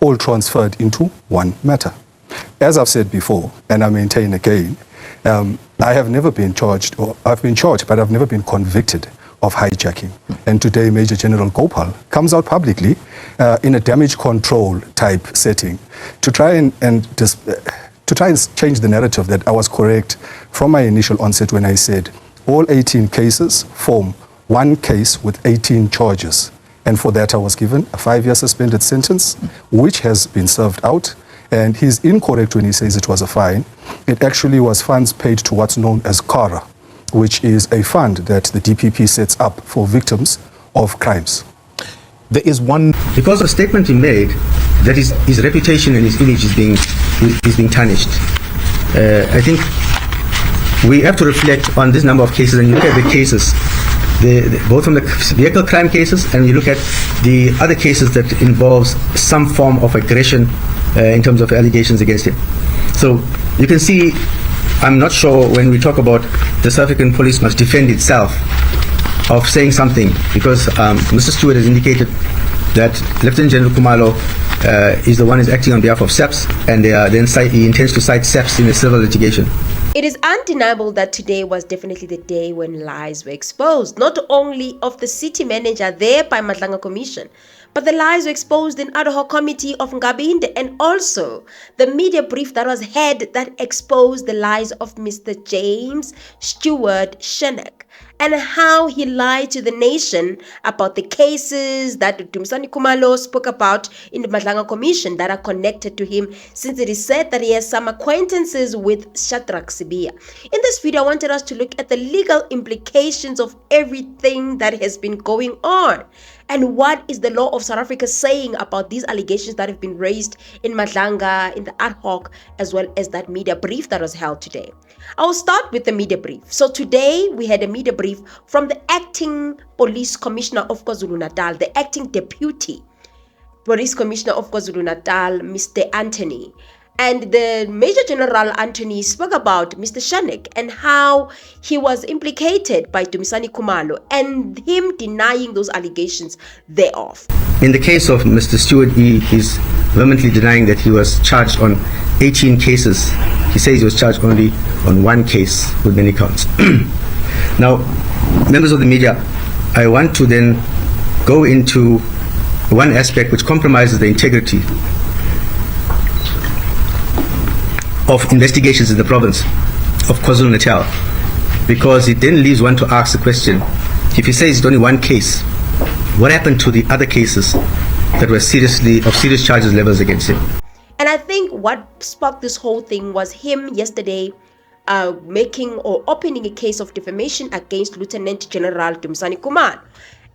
all transferred into one matter. As I've said before, and I maintain again, I have never been charged, or I've been charged, but I've never been convicted of hijacking. And today, Major General Gopal comes out publicly in a damage control type setting to try and change the narrative that I was correct from my initial onset when I said all 18 cases form one case with 18 charges. And for that, I was given a 5-year suspended sentence, which has been served out. And he's incorrect when he says it was a fine. It actually was funds paid to what's known as KARA, which is a fund that the DPP sets up for victims of crimes. There is one... Because of the statement he made, that his reputation and his image is being tarnished. I think we have to reflect on this number of cases and look at the cases, both from the vehicle crime cases, and you look at the other cases that involves some form of aggression in terms of allegations against him. So you can see, I'm not sure when we talk about the South African police must defend itself of saying something, because Mr. Stuart has indicated that Lieutenant General Khumalo is the one who's acting on behalf of SAPS, and then he intends to cite SAPS in a civil litigation. It is undeniable that today was definitely the day when lies were exposed, not only of the city manager there by Madlanga Commission, but the lies were exposed in Adhoc committee of Nkabinde, and also the media brief that was had that exposed the lies of Mr. James Stuart Sharnick, and how he lied to the nation about the cases that Dumisani Khumalo spoke about in the Madlanga Commission that are connected to him, since it is said that he has some acquaintances with Shadrach Sibia. In this video, I wanted us to look at the legal implications of everything that has been going on. And what is the law of South Africa saying about these allegations that have been raised in Madlanga, in the Adhoc, as well as that media brief that was held today? I will start with the media brief. So today we had a media brief from the acting police commissioner of KwaZulu-Natal, the acting deputy police commissioner of KwaZulu-Natal, Mr. Anthony. And the Major General Anthony spoke about Mr. Sharnick and how he was implicated by Dumisani Khumalo and him denying those allegations thereof. In the case of Mr. Stuart, he is vehemently denying that he was charged on 18 cases. He says he was charged only on one case with many counts. Now, members of the media, I want to then go into one aspect which compromises the integrity of investigations in the province of KwaZulu-Natal, because it then leaves one to ask the question, if he says it's only one case, what happened to the other cases that were serious charges levels against him? And I think what sparked this whole thing was him yesterday making or opening a case of defamation against Lieutenant General Dumisani Khumalo.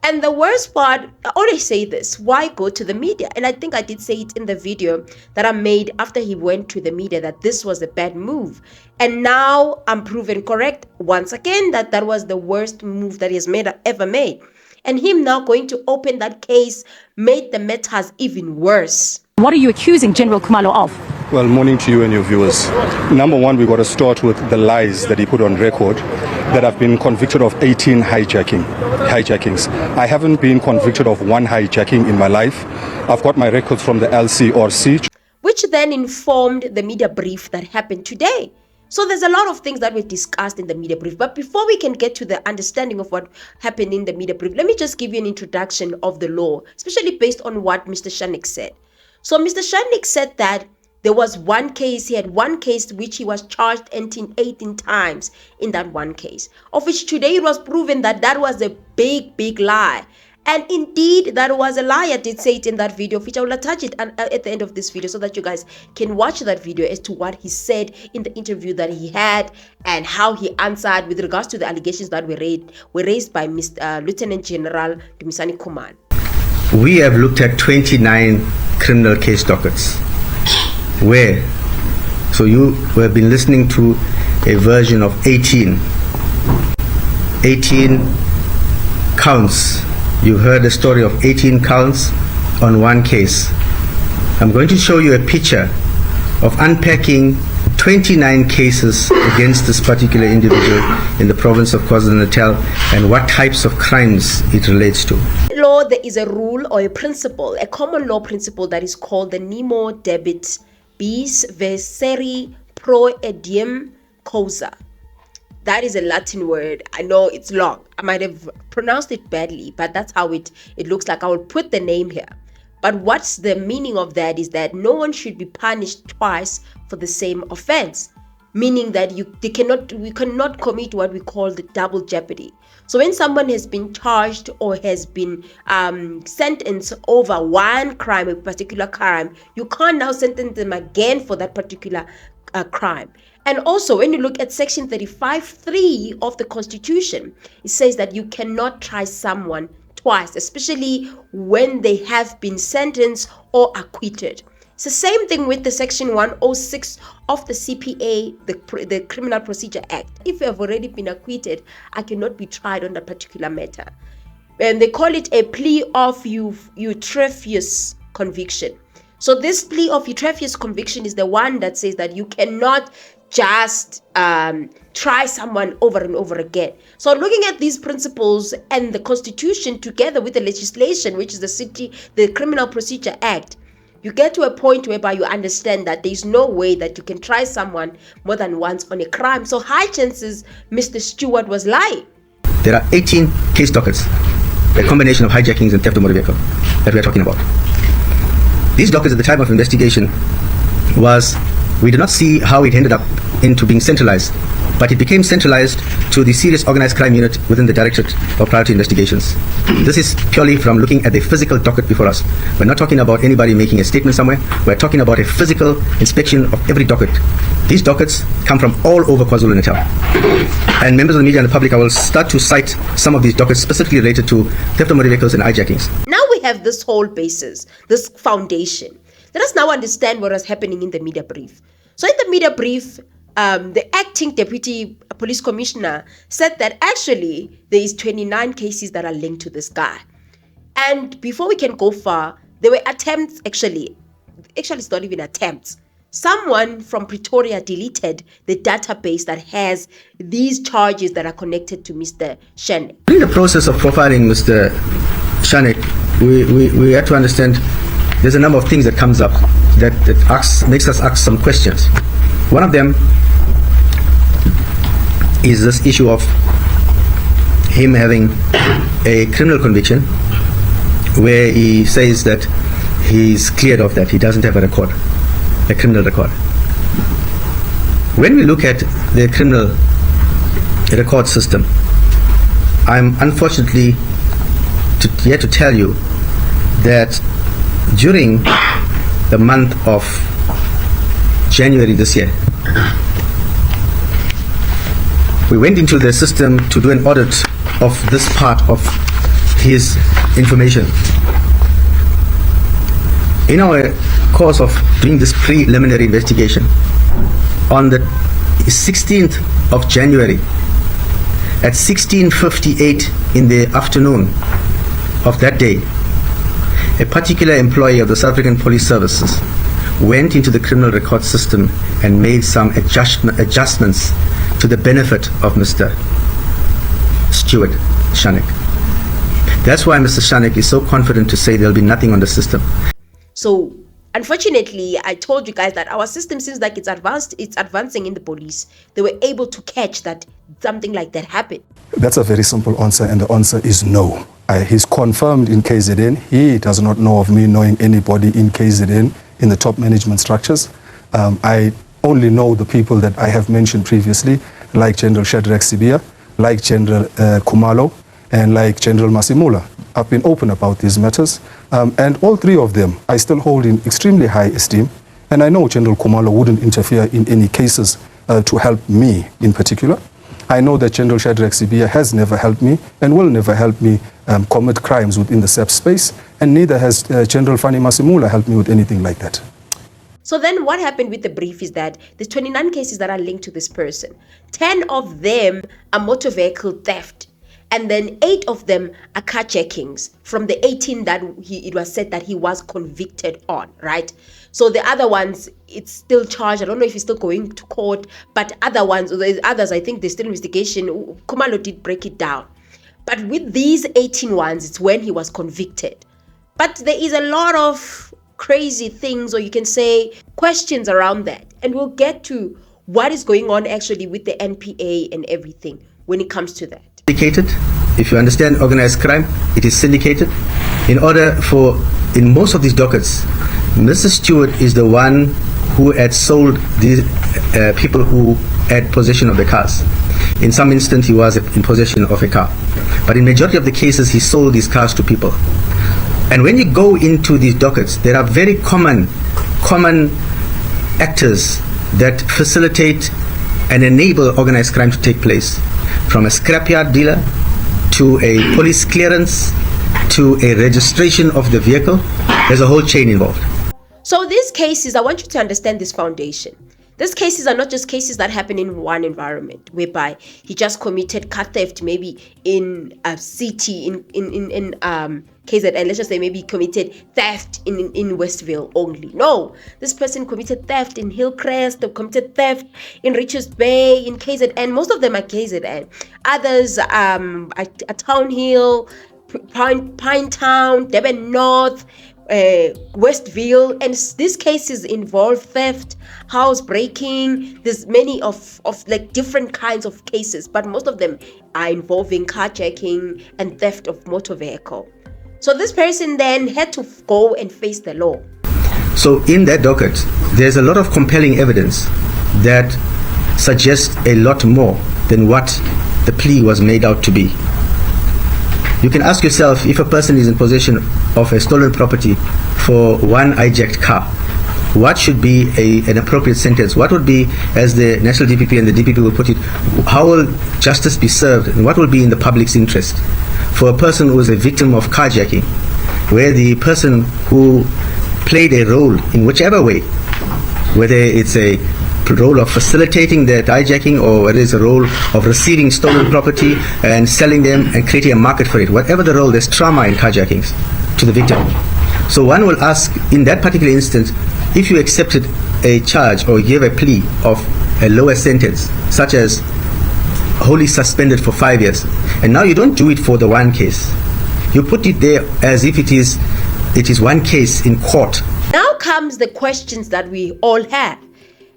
And the worst part, I always say this, why go to the media? And I think I did say it in the video that I made after he went to the media, that this was a bad move. And now I'm proven correct once again that that was the worst move that he has ever made. And him now going to open that case made the matters even worse. What are you accusing General Khumalo of? Well, morning to you and your viewers. Number one, we've got to start with the lies that he put on record, that I've been convicted of 18 hijackings. I haven't been convicted of one hijacking in my life. I've got my records from the LCRC. Which then informed the media brief that happened today. So there's a lot of things that were discussed in the media brief. But before we can get to the understanding of what happened in the media brief, let me just give you an introduction of the law, especially based on what Mr. Sharnick said. So Mr. Sharnick said that there was one case, he had one case which he was charged 18 times in that one case, of which today it was proven that that was a big lie. And indeed, that was a lie. I did say it in that video, which I will attach it at the end of this video so that you guys can watch that video as to what he said in the interview that he had and how he answered with regards to the allegations that were raised by Lieutenant General Dumisani Khumalo. We have looked at 29 criminal case dockets. Where? So you have been listening to a version of 18 counts. You heard the story of 18 counts on one case. I'm going to show you a picture of unpacking 29 cases against this particular individual in the province of KwaZulu-Natal and what types of crimes it relates to. Law or there is a rule or a principle, a common law principle that is called the nemo debit bis verseri pro ediem causa. That is a Latin word. I know it's long. I might have pronounced it badly, but that's how it looks like. I will put the name here. But what's the meaning of that is that no one should be punished twice for the same offense, meaning that we cannot commit what we call the double jeopardy. So when someone has been charged or has been sentenced over one crime, a particular crime, you can't now sentence them again for that particular crime. And also, when you look at section 35(3) of the Constitution, it says that you cannot try someone twice, especially when they have been sentenced or acquitted. It's the same thing with the section 106 of the CPA, the Criminal Procedure Act. If you have already been acquitted, I cannot be tried on that particular matter. And they call it a plea of eutraeus conviction. So this plea of eutraeus conviction is the one that says that you cannot just try someone over and over again. So looking at these principles and the Constitution together with the legislation, which is the Criminal Procedure Act, you get to a point whereby you understand that there is no way that you can try someone more than once on a crime. So high chances Mr. Stuart was lying. There are 18 case dockets, a combination of hijackings and theft of motor vehicle that we are talking about. These dockets at the time of investigation we did not see how it ended up into being centralized, but it became centralized to the Serious Organized Crime Unit within the Directorate of Priority Investigations. This is purely from looking at the physical docket before us. We're not talking about anybody making a statement somewhere. We're talking about a physical inspection of every docket. These dockets come from all over KwaZulu-Natal. And members of the media and the public, I will start to cite some of these dockets specifically related to theft of motor vehicles and hijackings. Now we have this whole basis, this foundation. Let us now understand what was happening in the media brief. So in the media brief, the acting deputy police commissioner said that actually there is 29 cases that are linked to this guy. And before we can go far, there were attempts, actually it's not even attempts. Someone from Pretoria deleted the database that has these charges that are connected to Mr. Sharnick. In the process of profiling Mr. Sharnick, we had to understand there's a number of things that comes up that makes us ask some questions. One of them is this issue of him having a criminal conviction where he says that he's cleared of that. He doesn't have a criminal record. When we look at the criminal record system, I'm unfortunately here to tell you that during the month of January this year, we went into the system to do an audit of this part of his information. In our course of doing this preliminary investigation, on the 16th of January, at 16:58 in the afternoon of that day, a particular employee of the South African Police Services went into the criminal record system and made some adjustments to the benefit of Mr. Stuart Sharnick. That's why Mr. Sharnick is so confident to say there'll be nothing on the system. So, unfortunately, I told you guys that our system seems like it's advancing in the police. They were able to catch that something like that happened. That's a very simple answer, and the answer is no. He's confirmed in KZN. He does not know of me knowing anybody in KZN in the top management structures. I only know the people that I have mentioned previously, like General Shadrack Sibia, like General Khumalo, and like General Masimula. I've been open about these matters, and all three of them I still hold in extremely high esteem, and I know General Khumalo wouldn't interfere in any cases to help me in particular. I know that General Shadrack Sibia has never helped me and will never help me commit crimes within the SAPS space, and neither has General Fani Masimula helped me with anything like that. So then what happened with the brief is that there's 29 cases that are linked to this person. 10 of them are motor vehicle theft. And then 8 of them are carjackings from the 18 that it was said that he was convicted on, right? So the other ones, it's still charged. I don't know if he's still going to court, but other ones, there's others, I think there's still investigation. Khumalo did break it down. But with these 18 ones, it's when he was convicted. But there is a lot of crazy things, or you can say questions around that. And we'll get to what is going on actually with the NPA and everything when it comes to that. Syndicated. If you understand organized crime, it is syndicated. In most of these dockets, Mr. Stuart is the one who had sold these people who had possession of the cars. In some instance, he was in possession of a car. But in majority of the cases, he sold these cars to people. And when you go into these dockets, there are very common actors that facilitate and enable organized crime to take place. From a scrapyard dealer, to a police clearance, to a registration of the vehicle. There's a whole chain involved. So these cases, I want you to understand this foundation. These cases are not just cases that happen in one environment, whereby he just committed car theft maybe in a city in KZN. Let's just say maybe he committed theft in Westville only. No, this person committed theft in Hillcrest, they committed theft in Richards Bay, in KZN. Most of them are KZN. Others at Town Hill, Pinetown, Durban North, Westville, and these cases involve theft, house breaking. There's many of like different kinds of cases, but most of them are involving carjacking and theft of motor vehicle. So this person then had to go and face the law. So in that docket, there's a lot of compelling evidence that suggests a lot more than what the plea was made out to be. You can ask yourself, if a person is in possession of a stolen property for one hijacked car, what should be an appropriate sentence? What would be, as the National DPP and the DPP will put it, how will justice be served, and what will be in the public's interest? For a person who is a victim of carjacking, where the person who played a role in whichever way, whether it's a role of facilitating that hijacking or whether it's a role of receiving stolen property and selling them and creating a market for it, whatever the role, there's trauma in carjackings to the victim. So one will ask, in that particular instance, if you accepted a charge or gave a plea of a lower sentence, such as wholly suspended for 5 years, and now you don't do it for the one case, you put it there as if it is one case in court. Now comes the questions that we all have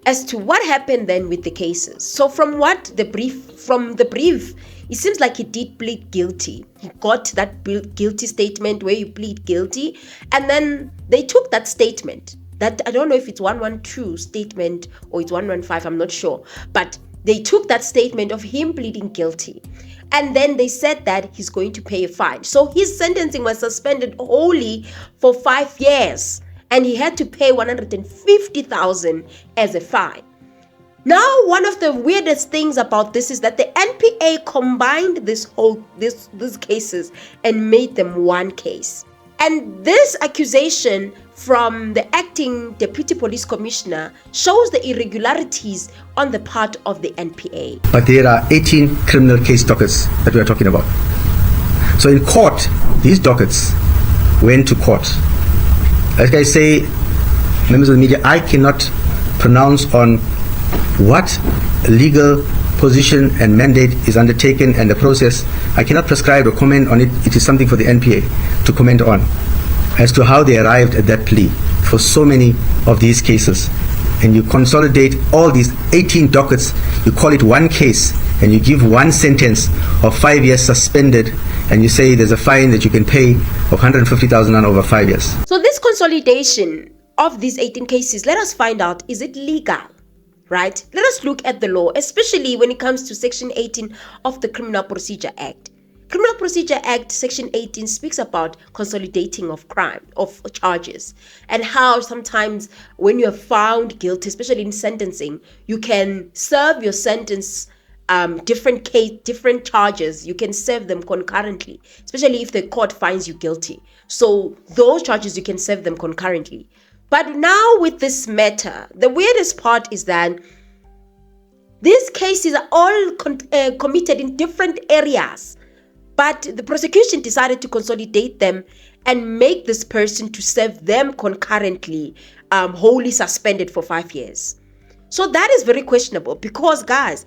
as to what happened then with the cases. So from the brief, it seems like he did plead guilty. He got that guilty statement where you plead guilty, and then they took that statement. That I don't know if it's 112 statement or it's 115, I'm not sure. But they took that statement of him pleading guilty, and then they said that he's going to pay a fine. So his sentencing was suspended wholly for 5 years, and he had to pay 150,000 as a fine. Now, one of the weirdest things about this is that the NPA combined these cases and made them one case. And this accusation from the acting Deputy Police Commissioner shows the irregularities on the part of the NPA. But there are 18 criminal case dockets that we are talking about. So in court, these dockets went to court. Like I say, members of the media, I cannot pronounce on what legal position and mandate is undertaken and the process. I cannot prescribe or comment on it. It is something for the NPA to comment on as to how they arrived at that plea for so many of these cases. And you consolidate all these 18 dockets, you call it one case, and you give one sentence of 5 years suspended, and you say there's a fine that you can pay of 150,000 over 5 years. So this consolidation of these 18 cases, let us find out, is it legal? Right? Let us look at the law, especially when it comes to Section 18 of the Criminal Procedure Act. Criminal Procedure Act Section 18 speaks about consolidating of crime, of charges, and how sometimes when you are found guilty, especially in sentencing, you can serve your sentence, different charges, you can serve them concurrently, especially if the court finds you guilty. So those charges, you can serve them concurrently. But now with this matter, the weirdest part is that these cases are all committed in different areas, but the prosecution decided to consolidate them and make this person to serve them concurrently, wholly suspended for 5 years. So that is very questionable because, guys,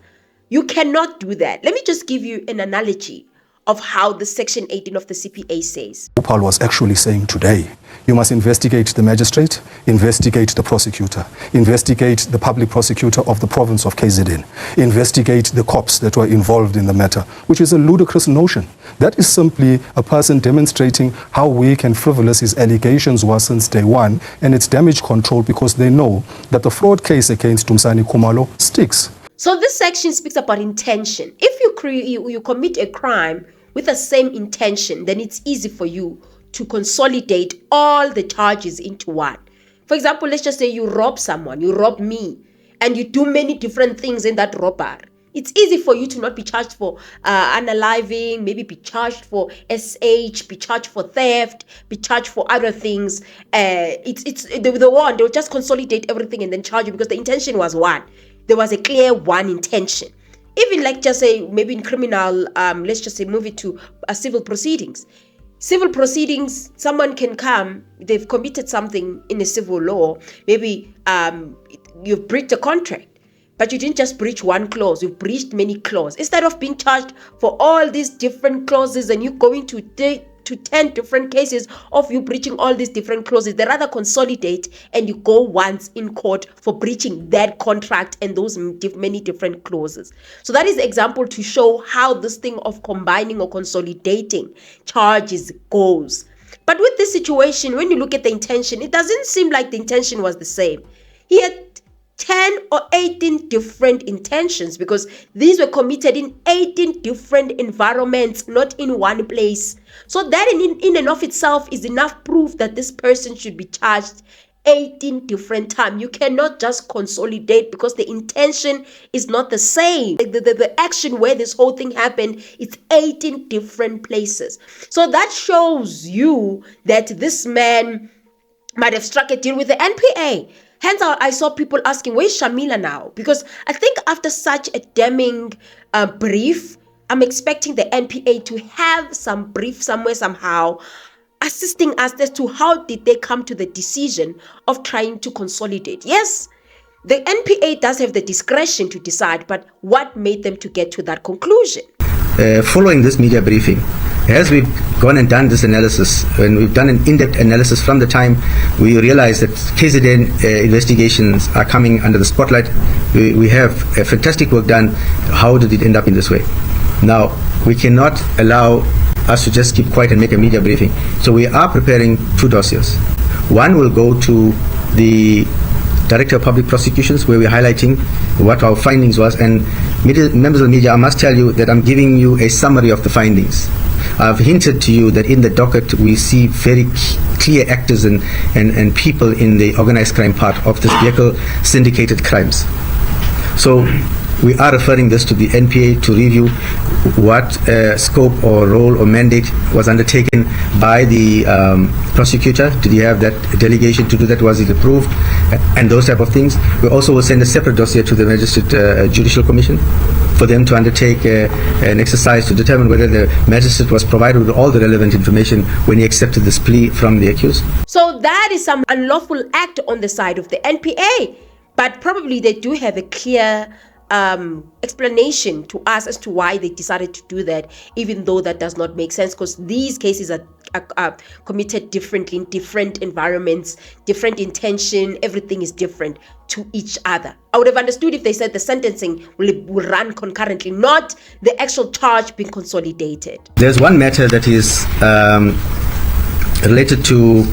you cannot do that. Let me just give you an analogy of how the Section 18 of the CPA says. Paul was actually saying today, you must investigate the magistrate, investigate the prosecutor, investigate the public prosecutor of the province of KZN, investigate the cops that were involved in the matter, which is a ludicrous notion. That is simply a person demonstrating how weak and frivolous his allegations were since day one, and it's damage control because they know that the fraud case against Dumisani Khumalo sticks. So this section speaks about intention. If you commit a crime with the same intention, then it's easy for you to consolidate all the charges into one. For example, let's just say you rob someone, you rob me, and you do many different things in that robbery. It's easy for you to not be charged for unaliving, maybe be charged for SH, be charged for theft, be charged for other things. The one, they'll just consolidate everything and then charge you because the intention was one. There was a clear one intention. Even like just say, maybe in criminal, let's just say move it to civil proceedings. Civil proceedings, someone can come, they've committed something in a civil law. Maybe you've breached a contract, but you didn't just breach one clause, you've breached many clauses. Instead of being charged for all these different clauses and you going to 10 different cases of you breaching all these different clauses, they rather consolidate and you go once in court for breaching that contract and those many different clauses. So that is the example to show how this thing of combining or consolidating charges goes. But with this situation, when you look at the intention, it doesn't seem like the intention was the same. He had 10 or 18 different intentions because these were committed in 18 different environments, not in one place. So that in and of itself is enough proof that this person should be charged 18 different times. You cannot just consolidate because the intention is not the same. The action where this whole thing happened, it's 18 different places. So that shows you that this man might have struck a deal with the NPA. Hence, I saw people asking, where's Shamila now? Because I think after such a damning brief, I'm expecting the NPA to have some brief somewhere, somehow, assisting us as to how did they come to the decision of trying to consolidate. Yes, the NPA does have the discretion to decide, but what made them to get to that conclusion? Following this media briefing, as we've gone and done this analysis, and we've done an in-depth analysis from the time we realized that KZN investigations are coming under the spotlight, we have a fantastic work done. How did it end up in this way? Now, we cannot allow us to just keep quiet and make a media briefing. So we are preparing two dossiers. One will go to the Director of Public Prosecutions, where we're highlighting what our findings was. And members of the media, I must tell you that I'm giving you a summary of the findings. I've hinted to you that in the docket we see very clear actors and people in the organized crime part of this vehicle syndicated crimes. So we are referring this to the NPA to review what scope or role or mandate was undertaken by the prosecutor. Did he have that delegation to do that? Was it approved? And those type of things. We also will send a separate dossier to the Magistrate Judicial Commission for them to undertake an exercise to determine whether the magistrate was provided with all the relevant information when he accepted this plea from the accused. So that is some unlawful act on the side of the NPA, but probably they do have a clear explanation to us as to why they decided to do that, even though that does not make sense because these cases are committed differently in different environments, different intention, everything is different to each other. I would have understood if they said the sentencing will run concurrently, not the actual charge being consolidated. There's one matter that is related to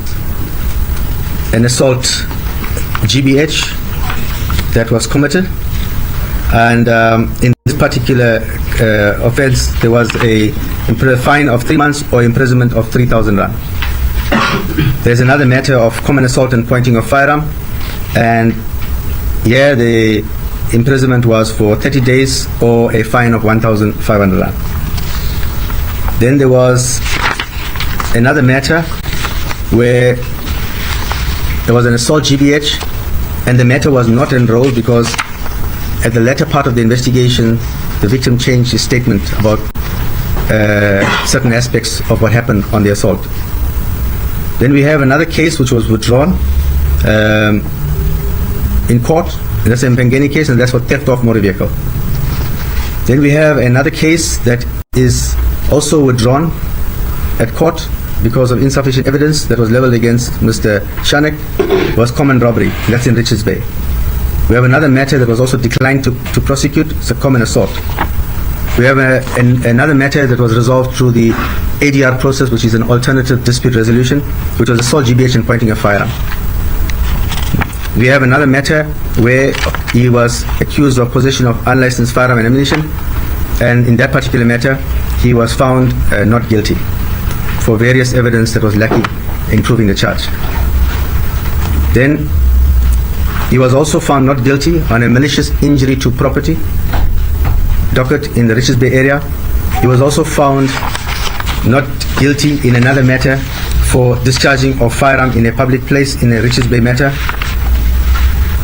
an assault GBH that was committed. And in this particular offense, there was a fine of 3 months or imprisonment of 3,000 rand. There's another matter of common assault and pointing of firearm, and here the imprisonment was for 30 days or a fine of 1,500 rand. Then there was another matter where there was an assault GBH, and the matter was not enrolled because at the latter part of the investigation, the victim changed his statement about certain aspects of what happened on the assault. Then we have another case which was withdrawn in court, and that's the Mpengeni case, and that's for theft of motor vehicle. Then we have another case that is also withdrawn at court because of insufficient evidence that was leveled against Mr. Sharnick was common robbery. That's in Richards Bay. We have another matter that was also declined to prosecute. It's a common assault. We have another matter that was resolved through the ADR process, which is an alternative dispute resolution, which was assault GBH and pointing a firearm. We have another matter where he was accused of possession of unlicensed firearm and ammunition, and in that particular matter, he was found not guilty for various evidence that was lacking in proving the charge. Then he was also found not guilty on a malicious injury to property docket in the Richards Bay area. He was also found not guilty in another matter for discharging of firearm in a public place in a Richards Bay matter.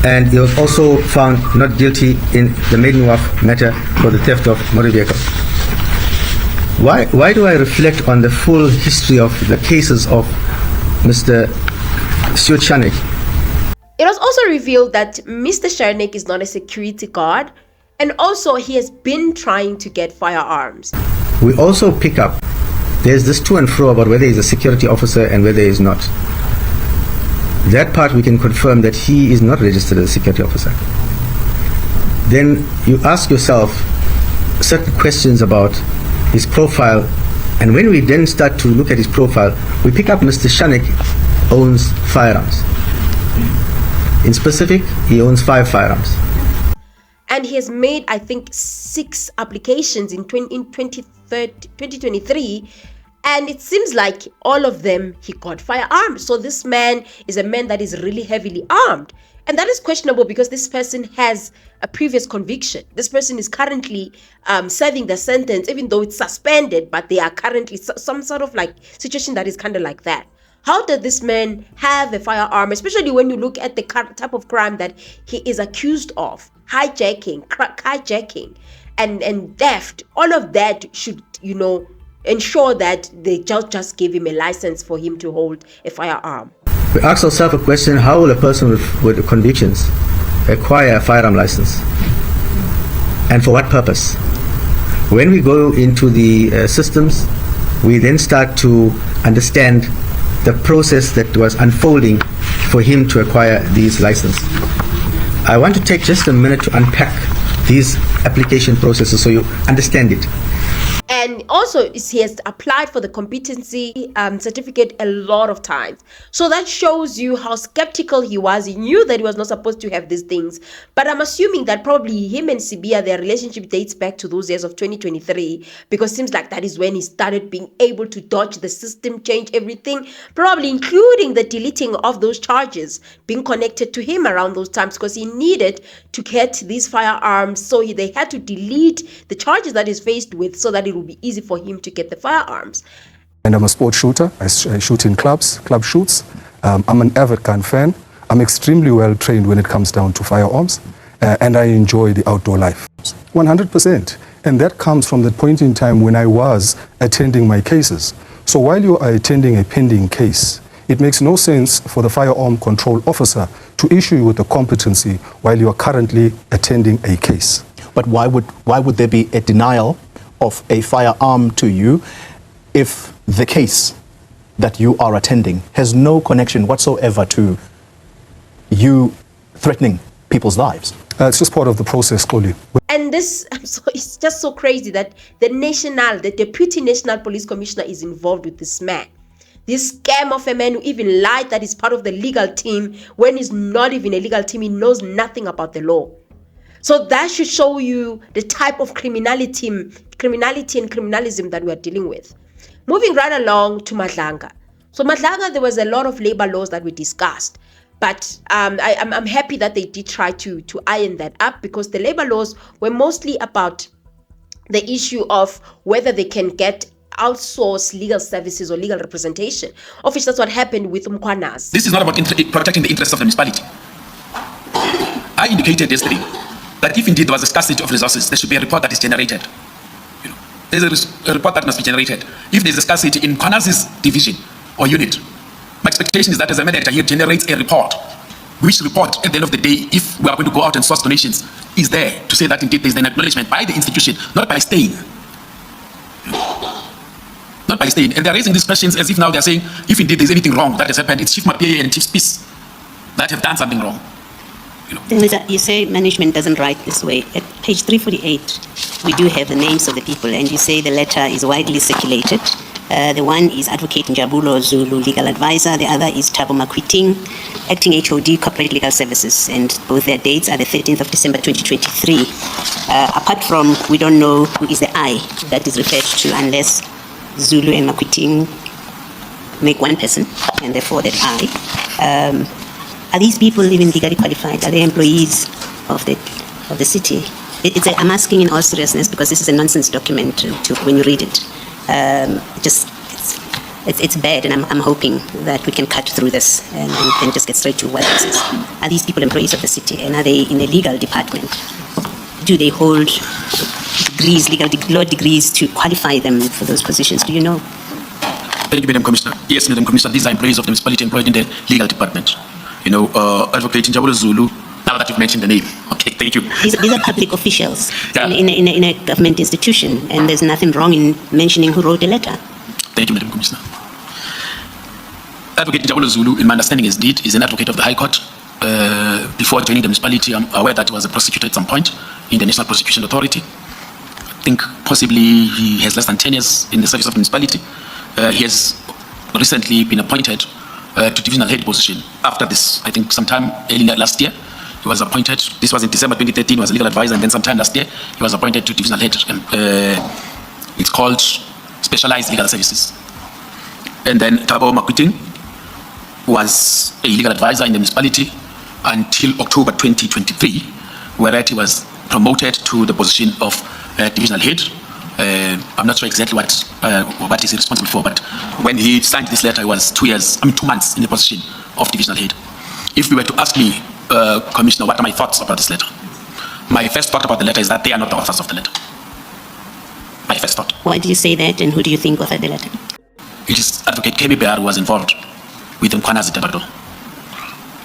And he was also found not guilty in the Maiden Wharf matter for the theft of motor vehicle. Why do I reflect on the full history of the cases of Mr. Stuart Sharnick? It was also revealed that Mr. Sharnick is not a security guard, and also he has been trying to get firearms. We also pick up, there's this to and fro about whether he's a security officer and whether he's not. That part we can confirm that he is not registered as a security officer. Then you ask yourself certain questions about his profile, and when we then start to look at his profile, we pick up Mr. Sharnick owns firearms. In specific, he owns 5 firearms. And he has made, I think, 6 applications in 2023, and it seems like all of them he got firearms. So this man is a man that is really heavily armed, and that is questionable because this person has a previous conviction. This person is currently serving the sentence, even though it's suspended, but they are currently some sort of like situation that is kind of like that. How did this man have a firearm, especially when you look at the type of crime that he is accused of? Hijacking, carjacking, and theft. All of that should, ensure that they just give him a license for him to hold a firearm. We ask ourselves a question: how will a person with convictions acquire a firearm license, and for what purpose? When we go into the systems, we then start to understand the process that was unfolding for him to acquire these licenses. I want to take just a minute to unpack these application processes so you understand it. And also, he has applied for the competency certificate a lot of times. So that shows you how skeptical he was. He knew that he was not supposed to have these things. But I'm assuming that probably him and Sibia, their relationship dates back to those years of 2023, because it seems like that is when he started being able to dodge the system, change everything, probably including the deleting of those charges being connected to him around those times, because he needed to get these firearms. So they had to delete the charges that he's faced with so that it would be easy for him to get the firearms. And I'm a sports shooter. I shoot in clubs, club shoots. I'm an avid gun fan. I'm extremely well trained when it comes down to firearms, and I enjoy the outdoor life 100%. And that comes from the point in time when I was attending my cases. So while you are attending a pending case, it makes no sense for the firearm control officer to issue you with a competency while you are currently attending a case. But why would there be a denial of a firearm to you if the case that you are attending has no connection whatsoever to you threatening people's lives? It's just part of the process, Koli. And this, it's just so crazy that the Deputy National Police Commissioner is involved with this man. This scam of a man who even lied that he's part of the legal team when he's not even a legal team. He knows nothing about the law. So that should show you the type of criminality and criminalism that we are dealing with. Moving right along to Madlanga. So Madlanga, there was a lot of labor laws that we discussed, but I'm happy that they did try to iron that up, because the labor laws were mostly about the issue of whether they can get outsourced legal services or legal representation, of which that's what happened with Mkhwanazi. This is not about protecting the interests of the municipality. I indicated yesterday that if indeed there was a scarcity of resources, there should be a report that is generated. There's a report that must be generated. If there's a scarcity in Mkhwanazi's division or unit, my expectation is that as a manager, he generates a report, which report, at the end of the day, if we are going to go out and source donations, is there to say that indeed there's an acknowledgement by the institution, not by staying. not by staying. And they're raising these questions as if now they're saying, if indeed there's anything wrong that has happened, it's Chief Mapie and Chief Peace that have done something wrong. You say management doesn't write this way. At page 348, we do have the names of the people, and you say the letter is widely circulated. The one is Advocate Njabulo Zulu, Legal Advisor. The other is Thabo Makwiting, Acting HOD, Corporate Legal Services, and both their dates are the 13th of December 2023. Apart from, we don't know who is the I that is referred to, unless Zulu and Makwiting make one person, and therefore that I. Are these people even legally qualified? Are they employees of the city? I'm asking in all seriousness because this is a nonsense document when you read it. It's bad, and I'm hoping that we can cut through this and just get straight to what this is. Are these people employees of the city, and are they in a legal department? Do they hold degrees, law degrees to qualify them for those positions? Do you know? Thank you, Madam Commissioner. Yes, Madam Commissioner, these are employees of the municipality employed in the legal department. Advocate Njabulo Zulu, now that you've mentioned the name. Okay, thank you. These are public officials Yeah. in a government institution, and there's nothing wrong in mentioning who wrote the letter. Thank you, Madam Commissioner. Advocate Njabulo Zulu, in my understanding, is an advocate of the High Court. Before joining the municipality, I'm aware that he was a prosecutor at some point in the National Prosecution Authority. I think possibly he has less than 10 years in the service of the municipality. He has recently been appointed to divisional head position. After this, I think sometime early last year, he was appointed. This was in December 2013. He was a legal advisor, and then sometime last year, he was appointed to divisional head. It's called Specialized Legal Services. And then Thabo Makwiting was a legal advisor in the municipality until October 2023, where he was promoted to the position of divisional head. I'm not sure exactly what he's responsible for, but when he signed this letter, it was 2 months in the position of divisional head. If you were to ask me, Commissioner, what are my thoughts about this letter? My first thought about the letter is that they are not the authors of the letter. My first thought. Why do you say that, and who do you think authored the letter? It is Advocate Kemi Behar who was involved with Mkhwanazi and City.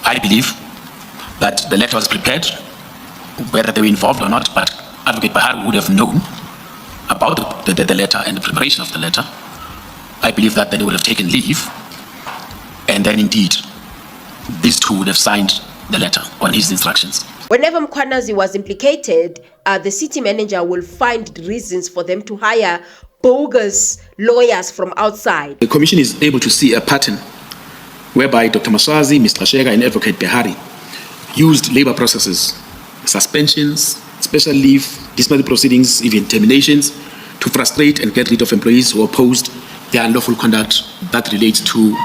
I believe that the letter was prepared, whether they were involved or not, but Advocate Behar would have known about the letter and the preparation of the letter. I believe that they would have taken leave, and then indeed these two would have signed the letter on his instructions. Whenever Mkhwanazi was implicated, the city manager will find reasons for them to hire bogus lawyers from outside. The Commission is able to see a pattern whereby Dr. MASHAZI, Mr. Shega, and Advocate Behari used labor processes, suspensions, special leave, disciplinary proceedings, even terminations, to frustrate and get rid of employees who opposed their unlawful conduct that relates to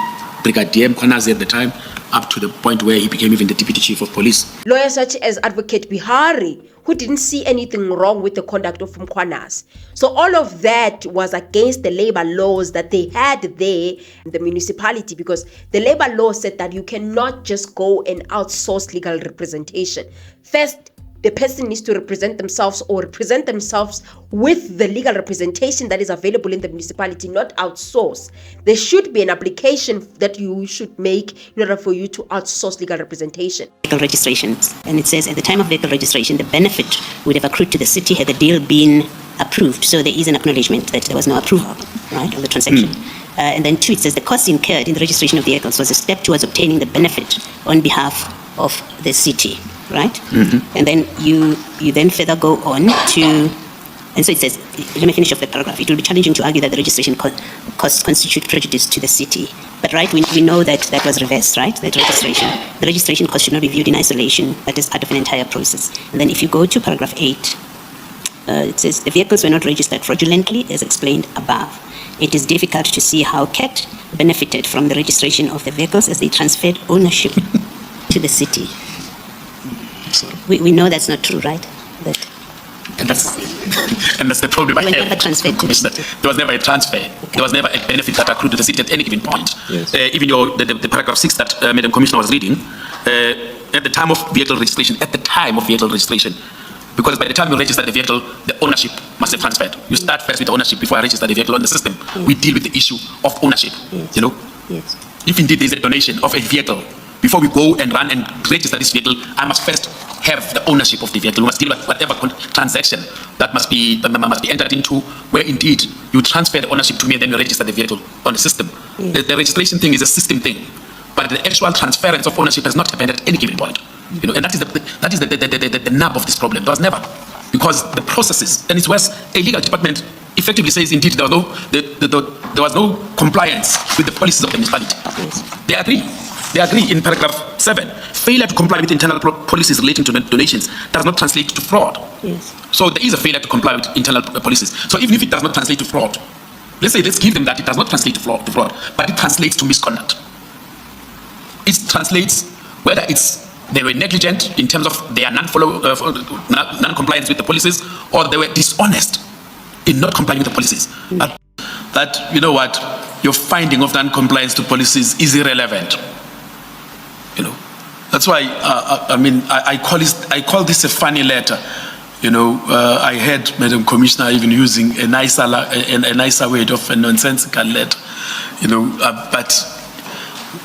Brigadier Mkhwanazi at the time, up to the point where he became even the Deputy Chief of Police. Lawyers such as Advocate Behari, who didn't see anything wrong with the conduct of Mkhwanazi. So all of that was against the labor laws that they had there in the municipality, because the labor law said that you cannot just go and outsource legal representation. First, the person needs to represent themselves or represent themselves with the legal representation that is available in the municipality, not outsource. There should be an application that you should make in order for you to outsource legal representation. Vehicle registrations, and it says at the time of vehicle registration, the benefit would have accrued to the city had the deal been approved. So there is an acknowledgement that there was no approval, right, of the transaction. And then two, it says the costs incurred in the registration of vehicles was a step towards obtaining the benefit on behalf of the city. Right? Mm-hmm. And then you then further go on to, and so it says, let me finish off the paragraph. It will be challenging to argue that the registration costs constitute prejudice to the city. But right, we know that that was reversed, right? That the registration cost should not be viewed in isolation, but as part of an entire process. And then if you go to paragraph 8, it says the vehicles were not registered fraudulently, as explained above. It is difficult to see how CAT benefited from the registration of the vehicles as they transferred ownership to the city. We know that's not true, right? And that's the problem I have. There was never a transfer. Okay. There was never a benefit that accrued to the city at any given point. Yes. Even the paragraph 6 that Madam Commissioner was reading, at the time of vehicle registration, because by the time you register the vehicle, the ownership must have transferred. You start first with ownership before I register the vehicle on the system. Yes. We deal with the issue of ownership, you know? Yes. If indeed there is a donation of a vehicle, before we go and run and register this vehicle, I must first have the ownership of the vehicle. We must deal with whatever transaction that must be entered into, where indeed you transfer the ownership to me and then you register the vehicle on the system. The registration thing is a system thing, but the actual transference of ownership has not happened at any given point. And that is the nub of this problem. There was never, because the processes, and it's where a legal department effectively says indeed there was no compliance with the policies of the municipality. They agree in paragraph 7. Failure to comply with internal policies relating to donations does not translate to fraud. So there is a failure to comply with internal policies. So even if it does not translate to fraud, let's give them that it does not translate to fraud, but it translates to misconduct. It translates whether they were negligent in terms of their non-compliance with the policies, or they were dishonest in not complying with the policies. That, you know what, your finding of non-compliance to policies is irrelevant. That's why I call this a funny letter. I heard Madam Commissioner even using a nicer word of a nonsensical letter. But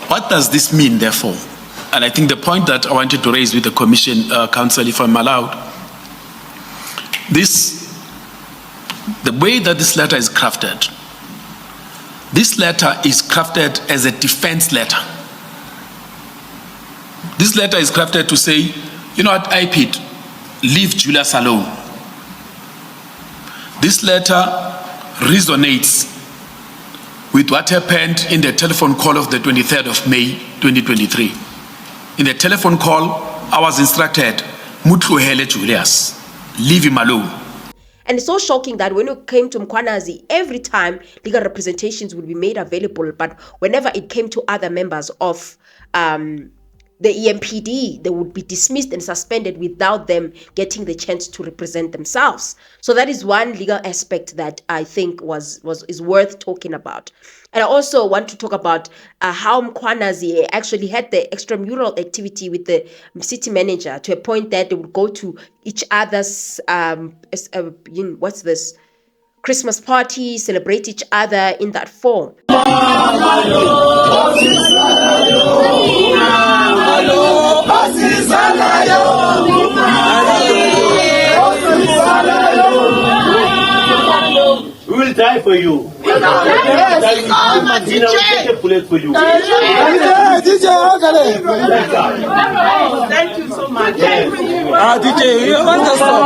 what does this mean, therefore? And I think the point that I wanted to raise with the Commission, Council, if I'm allowed, the way that this letter is crafted as a defense letter. This letter is crafted to say, you know what, IPID, leave Julius alone. This letter resonates with what happened in the telephone call of the 23rd of May, 2023. In the telephone call, I was instructed, Mkhwanazi Julius, leave him alone. And it's so shocking that when it came to Mkhwanazi, every time legal representations would be made available, but whenever it came to other members of the EMPD, they would be dismissed and suspended without them getting the chance to represent themselves. So that is one legal aspect that I think is worth talking about. And I also want to talk about how Mkhwanazi actually had the extramural activity with the city manager to a point that they would go to each other's Christmas party, celebrate each other in that form. We will die for you. We will take a bullet for you. Thank you so much. DJ, you understand?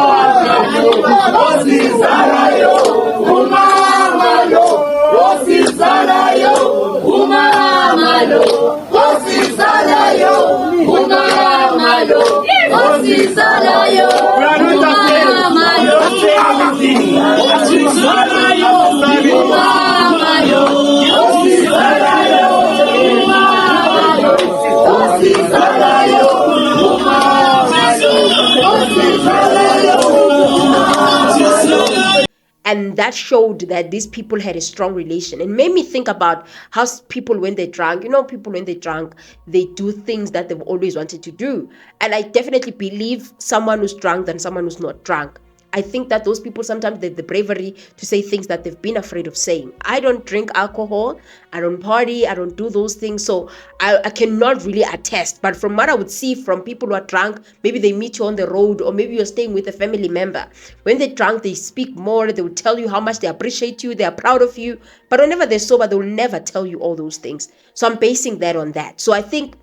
And that showed that these people had a strong relation, and made me think about how people, when they're drunk, people when they're drunk, they do things that they've always wanted to do. And I definitely believe someone who's drunk than someone who's not drunk. I think that those people sometimes have the bravery to say things that they've been afraid of saying. I don't drink alcohol, I don't party, I don't do those things, so I cannot really attest. But from what I would see from people who are drunk, maybe they meet you on the road, or maybe you're staying with a family member. When they're drunk, they speak more, they will tell you how much they appreciate you, they are proud of you. But whenever they're sober, they will never tell you all those things. So I'm basing that on that. So I think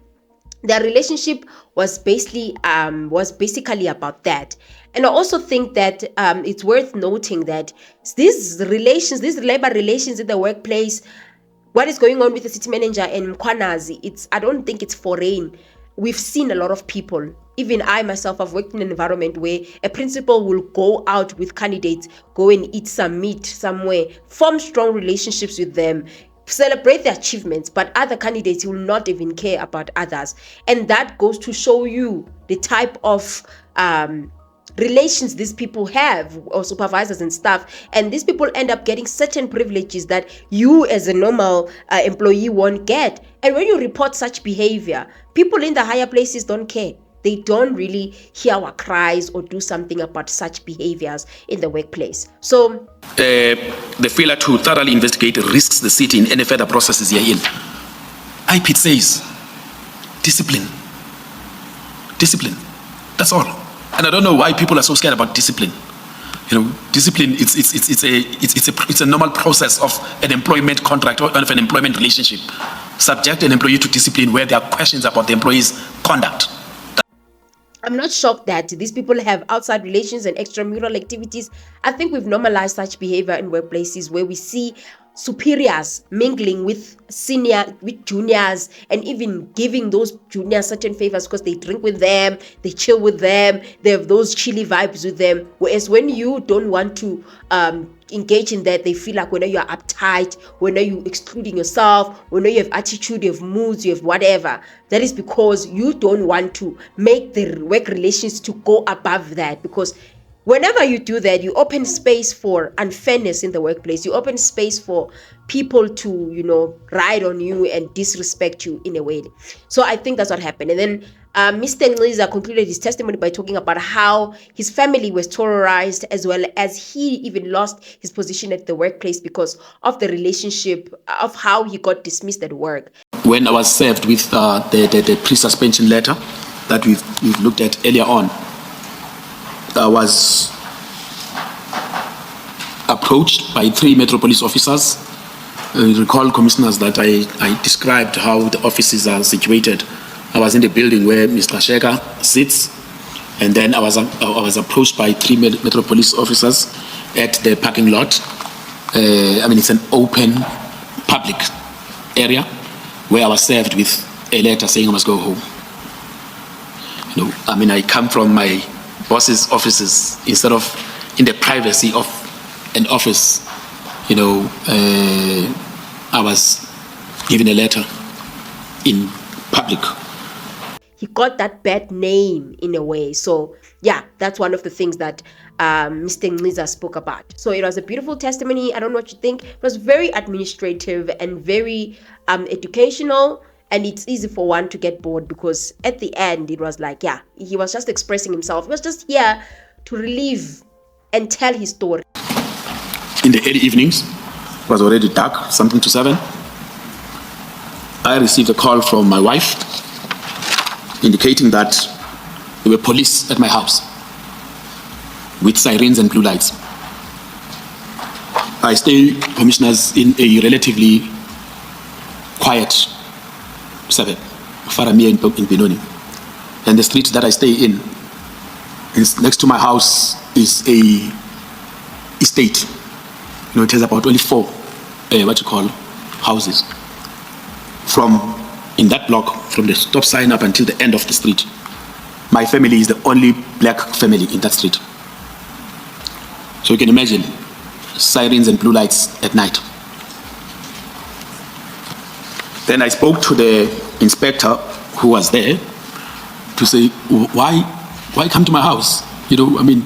their relationship was basically about that. And I also think that it's worth noting that these labor relations in the workplace, what is going on with the city manager and Mkhwanazi, I don't think it's foreign. We've seen a lot of people, even I myself, I've worked in an environment where a principal will go out with candidates, go and eat some meat somewhere, form strong relationships with them, celebrate their achievements, but other candidates will not even care about others. And that goes to show you the type of relations these people have, or supervisors and staff, and these people end up getting certain privileges that you as a normal employee won't get. And when you report such behavior, people in the higher places don't care. They don't really hear our cries or do something about such behaviors in the workplace. So the failure to thoroughly investigate risks the city in any further processes herein. IPID says discipline. That's all. And I don't know why people are so scared about discipline. You know, discipline, it's a normal process of an employment contract or of an employment relationship. Subject an employee to discipline where there are questions about the employee's conduct. I'm not shocked that these people have outside relations and extramural activities. I think we've normalized such behavior in workplaces where we see superiors mingling with juniors, and even giving those juniors certain favors because they drink with them, they chill with them, they have those chilly vibes with them. Whereas when you don't want to engage in that, they feel like whenever you're uptight, whenever you're excluding yourself, whenever you have attitude, you have moods, you have whatever, that is because you don't want to make the work relations to go above that. Because whenever you do that, you open space for unfairness in the workplace. You open space for people to, you know, ride on you and disrespect you in a way. So I think that's what happened. And then Mr. Nkabinde concluded his testimony by talking about how his family was terrorized, as well as he even lost his position at the workplace because of the relationship of how he got dismissed at work. When I was served with the pre-suspension letter that we've looked at earlier on, I was approached by 3 Metropolis officers. Recall, commissioners, that I described how the offices are situated. I was in the building where Mr. Sheka sits, and then I was approached by 3 Metropolis officers at the parking lot. I mean, it's an open public area where I was served with a letter saying I must go home. You know, I mean, I come from my boss's offices instead of in the privacy of an office. You know, I was given a letter in public. He got that bad name in a way. So yeah, that's one of the things that Mr. Nkabinde spoke about. So it was a beautiful testimony. I don't know what you think. It was very administrative and very educational. And it's easy for one to get bored because at the end, it was like, yeah, he was just expressing himself. He was just here to relive and tell his story. In the early evenings, it was already dark, something to 7. I received a call from my wife indicating that there were police at my house with sirens and blue lights. I stay, commissioners, in a relatively quiet suburb, Faramia in Benoni. And the street that I stay in, next to my house, is a estate. You know, it has about only 4, houses. From in that block, from the stop sign up until the end of the street, my family is the only black family in that street. So you can imagine sirens and blue lights at night. Then I spoke to the inspector who was there to say, why come to my house? You know, I mean,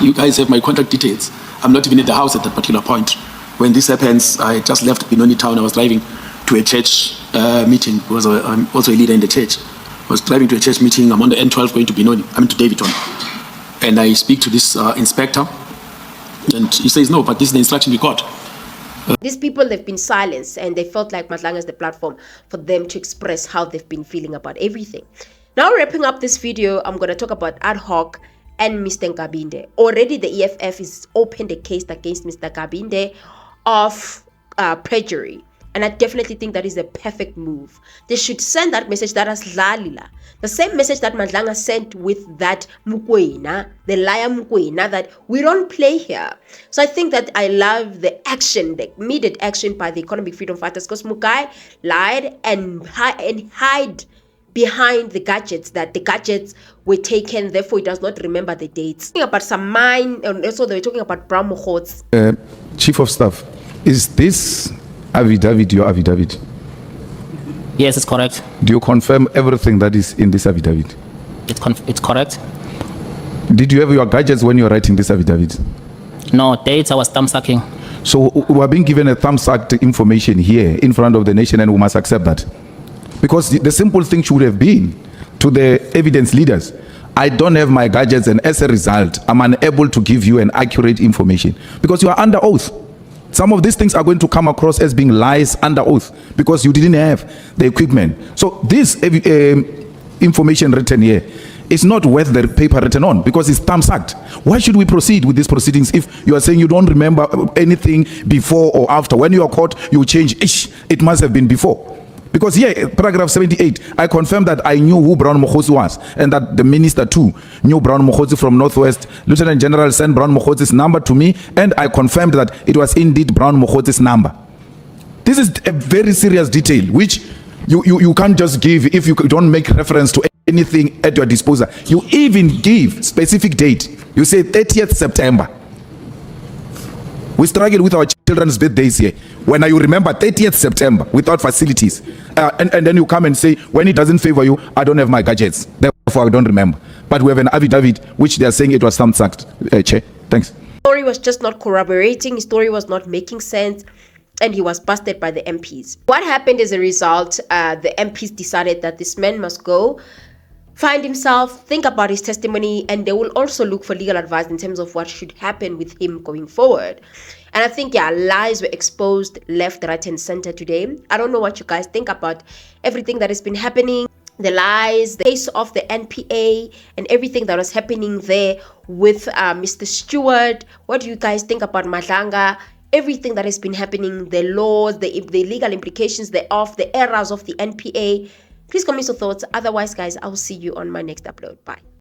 you guys have my contact details. I'm not even in the house at that particular point. When this happens, I just left Benoni town. I was driving to a church meeting because I'm also a leader in the church. I was driving to a church meeting. I'm on the N12 going to Benoni, to Davidton. And I speak to this inspector, and he says, no, but this is the instruction we got. These people, they've been silenced, and they felt like Madlanga is the platform for them to express how they've been feeling about everything. Now, wrapping up this video, I'm going to talk about Adhoc and Mr. Nkabinde. Already, the EFF has opened a case against Mr. Nkabinde of perjury. And I definitely think that is a perfect move. They should send that message that as Lalila. The same message that Madlanga sent with that Mkhwanazi, the liar Mkhwanazi, that we don't play here. So I think that I love the action, the immediate action by the economic freedom fighters, because Mukai lied and hide behind the gadgets, that the gadgets were taken, therefore he does not remember the dates. Talking about some mine, and also they were talking about brown mohots. Chief of Staff, is this affidavit your affidavit? Yes, it's correct. Do you confirm everything that is in this affidavit? It's correct. Did you have your gadgets when you were writing this affidavit? No, dates I was thumb sucking. So we are being given a thumb sucked information here in front of the nation, and we must accept that. Because the simple thing should have been to the evidence leaders, I don't have my gadgets, and as a result, I'm unable to give you an accurate information because you are under oath. Some of these things are going to come across as being lies under oath because you didn't have the equipment. So this information written here it's not worth the paper written on because it's thumbsucked. Why should we proceed with these proceedings if you are saying you don't remember anything before or after? When you are caught, you change, it must have been before. Because here, paragraph 78, I confirmed that I knew who Brown Mkhwanazi was and that the minister too knew Brown Mkhwanazi from Northwest. Lieutenant General sent Brown Mkhwanazi's number to me and I confirmed that it was indeed Brown Mkhwanazi's number. This is a very serious detail which you can't just give if you don't make reference to anything at your disposal. You even give specific date. You say 30th September. We struggle with our children's birthdays here. When you remember 30th September without facilities, and then you come and say, when it doesn't favor you, I don't have my gadgets. Therefore, I don't remember. But we have an affidavit which they are saying it was thumbsucked. Chair, thanks. His story was just not corroborating. His story was not making sense. And he was busted by the MPs. What happened as a result, the MPs decided that this man must go, find himself, think about his testimony, and they will also look for legal advice in terms of what should happen with him going forward. And I think, yeah, lies were exposed left, right, and center today. I don't know what you guys think about everything that has been happening, the lies, the case of the NPA, and everything that was happening there with Mr. Stuart. What do you guys think about Madlanga? Everything that has been happening, the laws, the legal implications thereof, the errors of the NPA. Please comment your thoughts. Otherwise, guys, I will see you on my next upload. Bye.